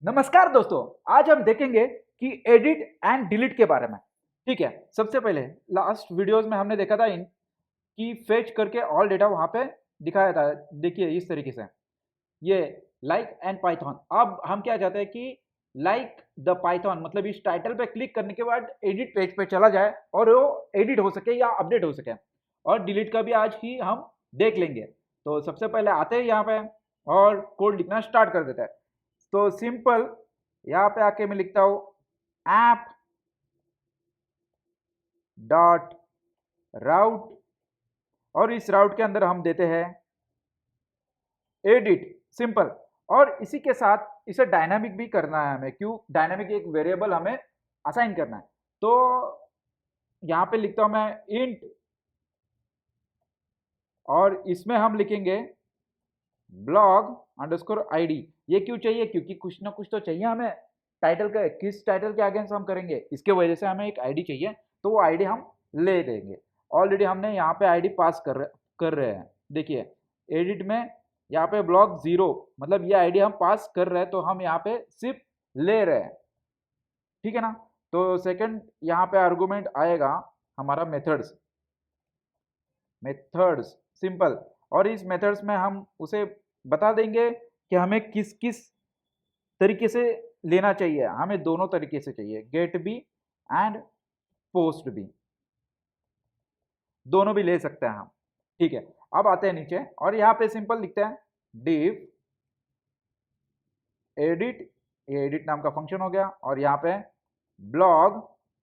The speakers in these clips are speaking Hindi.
नमस्कार दोस्तों। आज हम देखेंगे कि एडिट एंड डिलीट के बारे में। ठीक है, सबसे पहले लास्ट वीडियोस में हमने देखा था इन कि फेच करके ऑल डेटा वहां पे दिखाया था। देखिए इस तरीके से ये लाइक एंड पाइथन। अब हम क्या चाहते हैं कि लाइक द पाइथन मतलब इस टाइटल पे क्लिक करने के बाद एडिट पेज पे चला जाए और वो एडिट हो सके या अपडेट हो सके। और डिलीट का भी आज ही हम देख लेंगे। तो सबसे पहले आते हैं यहाँ पे और कोड लिखना स्टार्ट कर देते हैं। तो सिंपल यहाँ पे आके मैं लिखता हूँ ऐप डॉट राउट और इस राउट के अंदर हम देते हैं एडिट। सिंपल। और इसी के साथ इसे डायनामिक भी करना है हमें। क्यों डायनामिक? एक वेरिएबल हमें असाइन करना है। तो यहाँ पे लिखता हूँ मैं इंट और इसमें हम लिखेंगे ब्लॉग अंडरस्कोर आईडी। ये क्यों चाहिए? क्योंकि कुछ ना कुछ तो चाहिए हमें। टाइटल का किस टाइटल के अगेंस्ट हम करेंगे, इसके वजह से हमें एक आईडी चाहिए। तो वो आईडी हम ले देंगे। ऑलरेडी हमने यहाँ पे आईडी पास कर रहे हैं। देखिए एडिट में यहाँ पे ब्लॉक 0 मतलब ये आईडी हम पास कर रहे हैं, तो हम यहाँ पे सिर्फ ले रहे हैं। ठीक है ना? तो सेकंड यहाँ पे आर्गुमेंट आएगा हमारा मेथड्स। Methods simple. और इस मेथड्स में हम उसे बता देंगे कि हमें किस किस तरीके से लेना चाहिए। हमें दोनों तरीके से चाहिए, गेट भी एंड पोस्ट भी, दोनों भी ले सकते हैं हम। ठीक है, अब आते हैं नीचे और यहाँ पे सिंपल लिखते हैं div एडिट। ये एडिट नाम का फंक्शन हो गया और यहाँ पे ब्लॉग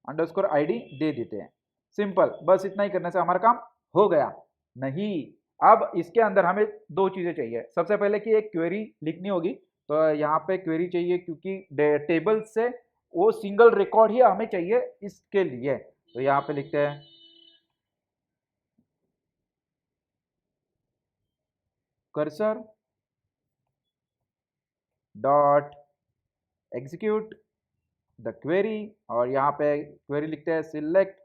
अंडरस्कोर आईडी दे देते हैं। सिंपल, बस इतना ही करने से हमारा काम हो गया। नहीं, अब इसके अंदर हमें दो चीजें चाहिए। सबसे पहले कि एक क्वेरी लिखनी होगी। तो यहाँ पे क्वेरी चाहिए क्योंकि टेबल से वो सिंगल रिकॉर्ड ही हमें चाहिए इसके लिए। तो यहाँ पे लिखते हैं cursor dot execute the query और यहाँ पे क्वेरी लिखते हैं select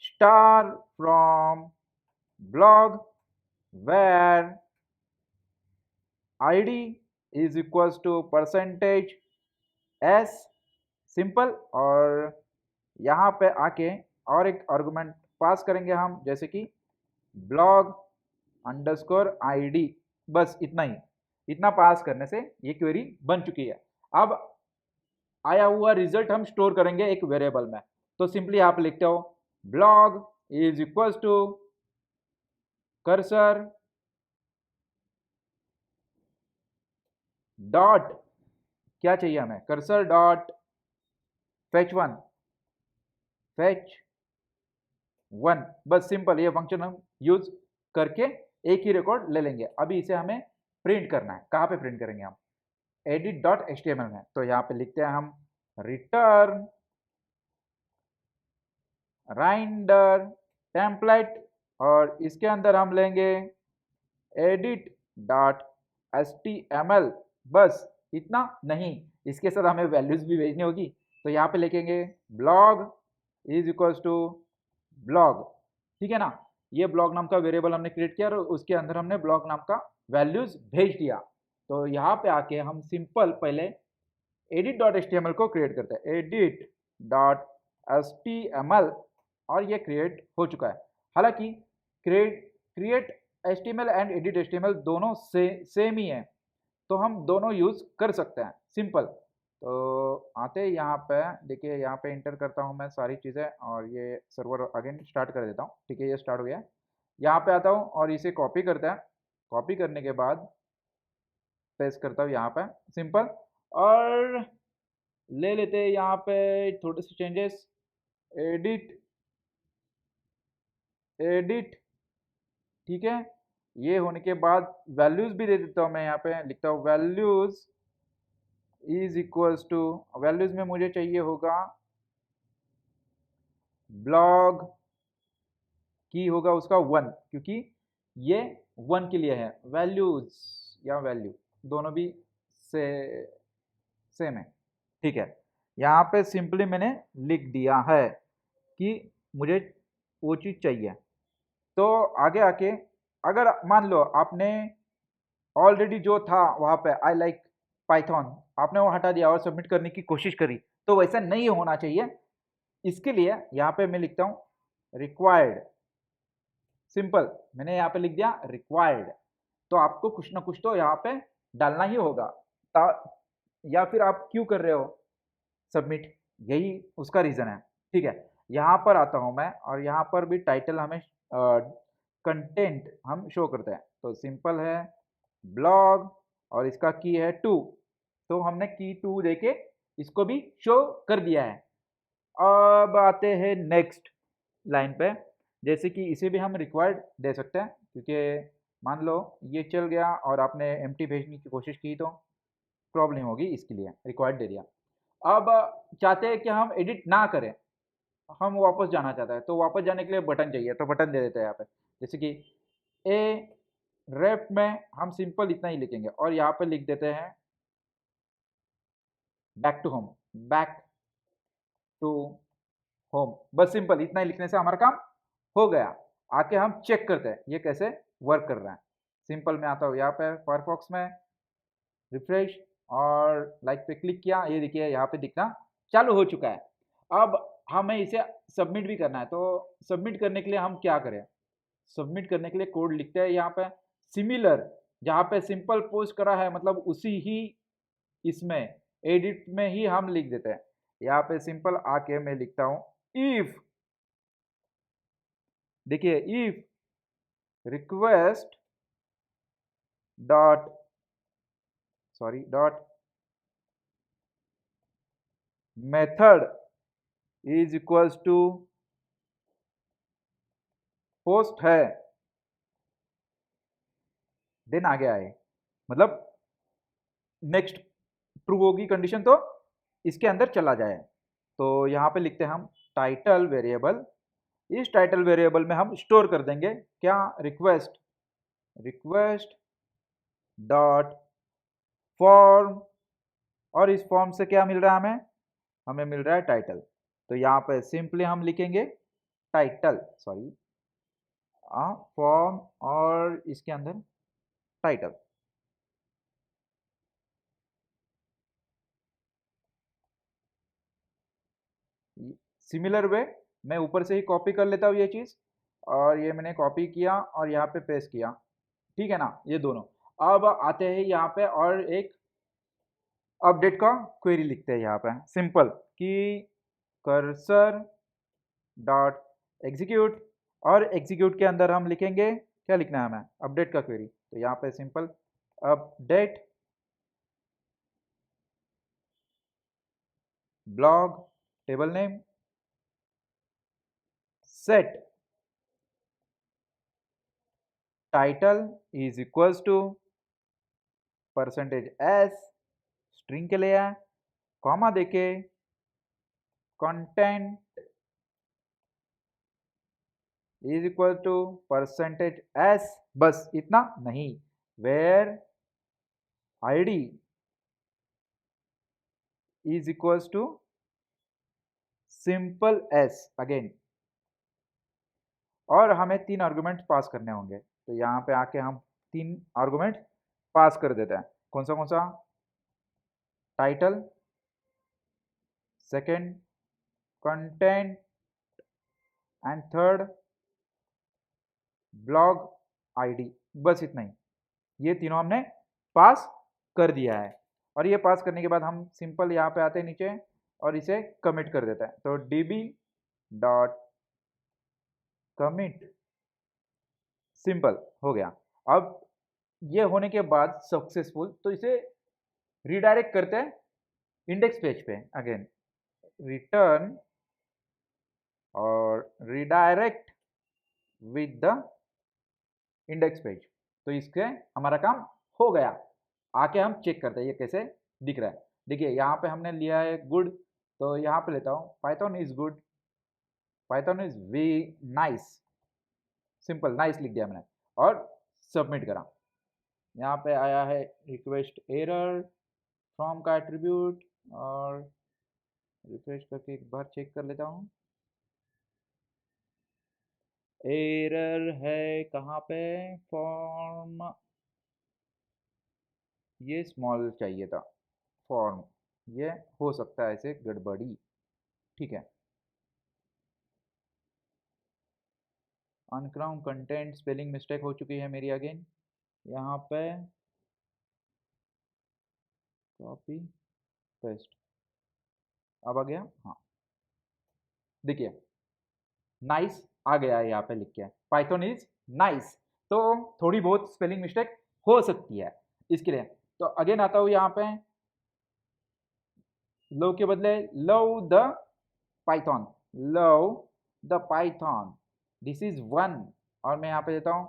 star from blog where ID is equals to percentage S. Simple. और यहाँ पे आके और एक आर्गुमेंट पास करेंगे हम, जैसे कि ब्लॉग अंडरस्कोर आईडी। बस इतना ही। इतना पास करने से ये क्वेरी बन चुकी है। अब आया हुआ रिजल्ट हम स्टोर करेंगे एक वेरिएबल में। तो सिंपली आप लिखते हो blog is equals to cursor dot, क्या चाहिए हमें, कर्सर डॉट फेच वन। बस सिंपल, ये फंक्शन हम यूज करके एक ही रिकॉर्ड ले लेंगे। अभी इसे हमें प्रिंट करना है। कहाँ पे प्रिंट करेंगे हम? एडिट डॉट एचटीएमएल में। तो यहाँ पे लिखते हैं हम रिटर्न राइंडर टेम्पलेट और इसके अंदर हम लेंगे एडिट डॉट एचटीएमएल। बस इतना नहीं, इसके साथ हमें वैल्यूज भी भेजनी होगी। तो यहाँ पे लिखेंगे blog is equals to blog. ठीक है ना? ये ब्लॉग नाम का वेरिएबल हमने क्रिएट किया और उसके अंदर हमने ब्लॉग नाम का वैल्यूज भेज दिया। तो यहाँ पे आके हम सिंपल पहले एडिट डॉट एचटीएमएल को क्रिएट करते हैं, एडिट डॉट एचटीएमएल, और ये क्रिएट हो चुका है। हालांकि create HTML and edit HTML दोनों सेम ही है, तो हम दोनों यूज कर सकते हैं। सिंपल। तो आते हैं यहाँ पे, देखिए यहाँ पे इंटर करता हूँ मैं सारी चीज़ें और ये सर्वर अगेन स्टार्ट कर देता हूँ। ठीक है, ये स्टार्ट हो गया। यहाँ पे आता हूँ और इसे कॉपी करते हैं। कॉपी करने के बाद पेस्ट करता हूँ यहाँ पे। सिंपल। और ले लेते हैं यहाँ पे थोड़े से चेंजेस। Edit edit. ठीक है, ये होने के बाद वैल्यूज भी दे देता हूँ मैं। यहाँ पे लिखता हूँ values is equals to, values में मुझे चाहिए होगा ब्लॉग की होगा उसका 1, क्योंकि ये 1 के लिए है। वैल्यूज या वैल्यू दोनों भी से सेम है। ठीक है, यहाँ पे सिंपली मैंने लिख दिया है कि मुझे वो चीज़ चाहिए। तो आगे आके अगर मान लो आपने ऑलरेडी जो था वहाँ पे आई लाइक पाइथन, आपने वो हटा दिया और सबमिट करने की कोशिश करी, तो वैसा नहीं होना चाहिए। इसके लिए यहाँ पे मैं लिखता हूँ रिक्वायर्ड, सिंपल मैंने यहाँ पे लिख दिया रिक्वायर्ड। तो आपको कुछ ना कुछ तो यहाँ पे डालना ही होगा, या फिर आप क्यों कर रहे हो सबमिट, यही उसका रीज़न है। ठीक है, यहाँ पर आता हूँ मैं और यहाँ पर भी टाइटल हमें कंटेंट हम शो करते हैं, तो सिंपल है ब्लॉग और इसका की है टू, तो हमने की टू देके इसको भी शो कर दिया है। अब आते हैं नेक्स्ट लाइन पे, जैसे कि इसे भी हम रिक्वायर्ड दे सकते हैं, क्योंकि मान लो ये चल गया और आपने एम्प्टी भेजने की कोशिश की तो प्रॉब्लम होगी, इसके लिए रिक्वायर्ड दे दिया। अब चाहते हैं कि हम एडिट ना करें, हम वापस जाना चाहते हैं, तो वापस जाने के लिए बटन चाहिए, तो बटन दे देते हैं यहाँ पे, जैसे कि ए रेप में हम सिंपल इतना ही लिखेंगे और यहाँ पे लिख देते हैं back to home, back to home, बस सिंपल इतना ही लिखने से हमारा काम हो गया। आके हम चेक करते हैं ये कैसे वर्क कर रहा है। सिंपल मैं आता हूँ यहाँ पे फायरफॉक्स में, रिफ्रेश और लाइक पे क्लिक किया, ये देखिए यहाँ पे दिखना चालू हो चुका है। अब हमें इसे सबमिट भी करना है, तो सबमिट करने के लिए हम क्या करें, सबमिट करने के लिए कोड लिखते हैं यहाँ पे सिमिलर, जहाँ पे सिंपल पोस्ट करा है मतलब उसी ही इसमें एडिट में ही हम लिख देते हैं। यहाँ पे सिंपल आके मैं लिखता हूँ इफ, देखिए if request dot dot method is equals to post है, देन आगे आए, मतलब नेक्स्ट ट्रू होगी कंडीशन तो इसके अंदर चला जाए। तो यहाँ पे लिखते हैं हम टाइटल वेरिएबल, इस टाइटल वेरिएबल में हम स्टोर कर देंगे क्या, रिक्वेस्ट, रिक्वेस्ट डॉट फॉर्म, और इस फॉर्म से क्या मिल रहा है हमें, हमें मिल रहा है टाइटल। तो यहाँ पे सिंपली हम लिखेंगे टाइटल, सॉरी फॉर्म और इसके अंदर टाइटल। सिमिलर वे मैं ऊपर से ही कॉपी कर लेता हूँ ये चीज़, और ये मैंने कॉपी किया और यहाँ पे पेस्ट किया, ठीक है ना, ये दोनों। अब आते हैं यहाँ पे और एक अपडेट का क्वेरी लिखते हैं यहाँ पे सिंपल कि कर्सर डॉट एग्जीक्यूट, और एग्जीक्यूट के अंदर हम लिखेंगे क्या लिखना है हमें, अपडेट का क्वेरी। तो यहाँ पे simple update blog table name set title is equals to percentage S, string के लिए कॉमा देके content is equal to percentage S, बस इतना नहीं, where ID is equals to simple S again, और हमें 3 आर्गुमेंट पास करने होंगे। तो यहाँ पे आके हम 3 आर्गुमेंट पास कर देते हैं, कौन सा, title, second content and third blog ID, बस इतना ही, ये तीनों हमने पास कर दिया है। और ये पास करने के बाद हम सिंपल यहाँ पे आते हैं नीचे और इसे कमिट कर देते हैं, तो db डॉट कमिट, सिंपल हो गया। अब ये होने के बाद सक्सेसफुल, तो इसे रिडायरेक्ट करते हैं इंडेक्स पेज पे, अगेन रिटर्न और redirect with the index page, तो इसके हमारा काम हो गया। आके हम चेक करते हैं ये कैसे दिख रहा है। देखिए यहाँ पे हमने लिया है गुड, तो यहाँ पे लेता हूँ Python is good, Python is way nice, simple nice लिख दिया मैंने और सबमिट करा। यहाँ पे आया है रिक्वेस्ट एरर फ्रॉम का एट्रीब्यूट, और रिफ्रेश करके एक बार चेक कर लेता हूँ, एरर है कहाँ पे, फॉर्म, ये स्मॉल चाहिए था, फॉर्म, ये हो सकता है ऐसे गड़बड़ी, ठीक है। अनक्राउन कंटेंट स्पेलिंग मिस्टेक हो चुकी है मेरी अगेन, यहाँ पे कॉपी पेस्ट, अब आ गया, हाँ देखिए नाइस आ गया है यहाँ पे लिख के, पाइथन इज नाइस। तो थोड़ी बहुत स्पेलिंग मिस्टेक हो सकती है इसके लिए। तो अगेन आता हूँ यहाँ पे, लव के बदले love the Python, love the Python, this is 1 और मैं यहाँ पे देता हूँ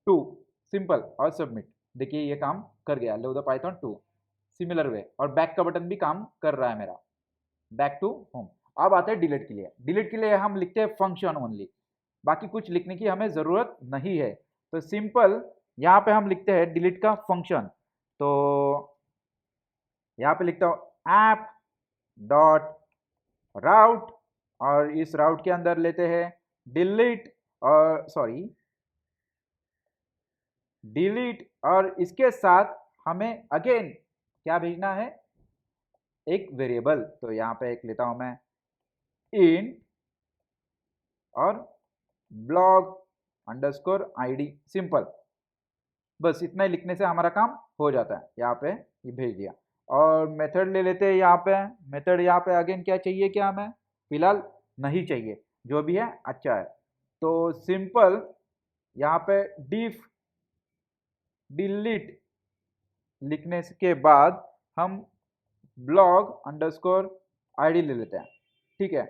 2, सिंपल और सबमिट। देखिए ये काम कर गया, love the Python 2 similar way, और बैक का बटन भी काम कर रहा है मेरा, बैक टू होम। अब आते हैं डिलीट के लिए, डिलीट के लिए हम लिखते हैं फंक्शन ओनली, बाकी कुछ लिखने की हमें ज़रूरत नहीं है। तो सिंपल यहाँ पे हम लिखते हैं डिलीट का फंक्शन, तो यहाँ पे लिखता हूँ ऐप डॉट राउट, और इस राउट के अंदर लेते हैं डिलीट, और सॉरी डिलीट, और इसके साथ हमें अगेन क्या भेजना है, एक वेरिएबल। तो यहाँ पे एक लेता हूँ मैं इन और ब्लॉग अंडरस्कोर आईडी, सिंपल, बस इतना ही लिखने से हमारा काम हो जाता है। यहाँ पे ये भेज दिया, और मेथड ले लेते हैं यहाँ पे, मेथड यहाँ पे अगेन क्या चाहिए, क्या हमें फिलहाल नहीं चाहिए, जो भी है अच्छा है। तो सिंपल यहाँ पे डिफ डिलीट लिखने के बाद हम ब्लॉग अंडरस्कोर आईडी ले लेते हैं, ठीक है।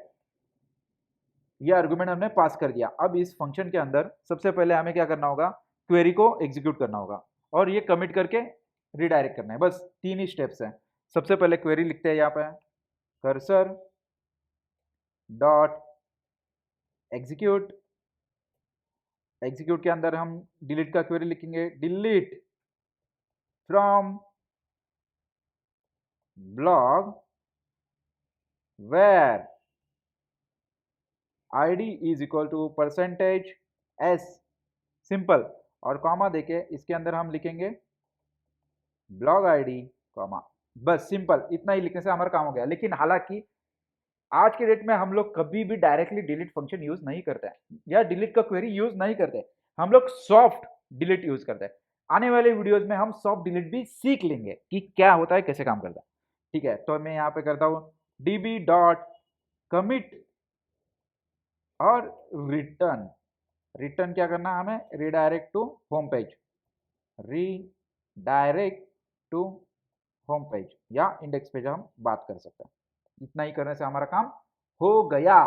ये आर्गुमेंट हमने पास कर दिया। अब इस फंक्शन के अंदर सबसे पहले हमें क्या करना होगा, क्वेरी को एग्जीक्यूट करना होगा और ये कमिट करके रिडायरेक्ट करना है, बस 3 ही स्टेप्स हैं। सबसे पहले क्वेरी लिखते हैं यहाँ पे कर्सर डॉट एग्जीक्यूट, एग्जीक्यूट के अंदर हम डिलीट का क्वेरी लिखेंगे, delete from blog where id is equal to percentage s, simple, और कॉमा देके इसके अंदर हम लिखेंगे ब्लॉग आईडी कॉमा, बस सिंपल इतना ही लिखने से हमारा काम हो गया। लेकिन हालांकि आज के डेट में हम लोग कभी भी डायरेक्टली डिलीट फंक्शन यूज नहीं करते हैं या डिलीट का क्वेरी यूज नहीं करते, हम लोग सॉफ्ट डिलीट यूज करते हैं। आने वाले वीडियोस में हम सॉफ्ट डिलीट भी सीख लेंगे कि क्या होता है, कैसे काम करता है, ठीक है। तो मैं यहाँ पे करता हूँ db डॉट कमिट और रिटर्न, रिटर्न क्या करना है हमें, redirect to home page, redirect to home page या इंडेक्स पेज हम बात कर सकते हैं। इतना ही करने से हमारा काम हो गया।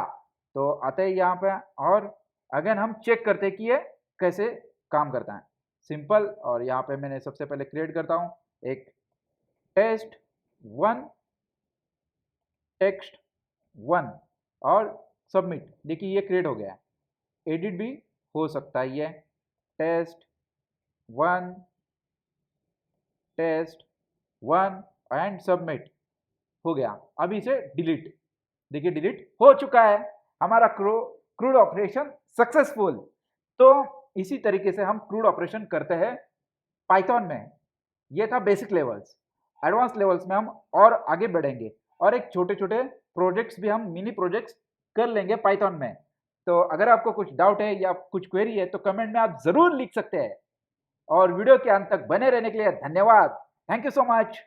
तो आते हैं यहाँ पे, और अगेन हम चेक करते हैं कि ये कैसे काम करता है, सिंपल। और यहाँ पे मैंने सबसे पहले क्रिएट करता हूँ एक टेस्ट 1 टेक्स्ट 1 और सबमिट, देखिए ये क्रिएट हो गया है। एडिट भी हो सकता है, ये टेस्ट 1 एंड सबमिट हो गया। अभी इसे डिलीट, देखिए डिलीट हो चुका है, हमारा क्रूड ऑपरेशन सक्सेसफुल। तो इसी तरीके से हम क्रूड ऑपरेशन करते हैं पाइथन में। ये था बेसिक लेवल्स, एडवांस लेवल्स में हम और आगे बढ़ेंगे और एक छोटे छोटे प्रोजेक्ट्स भी हम मिनी प्रोजेक्ट्स कर लेंगे पाइथन में। तो अगर आपको कुछ डाउट है या कुछ क्वेरी है तो कमेंट में आप जरूर लिख सकते हैं। और वीडियो के अंत तक बने रहने के लिए धन्यवाद, थैंक यू सो मच।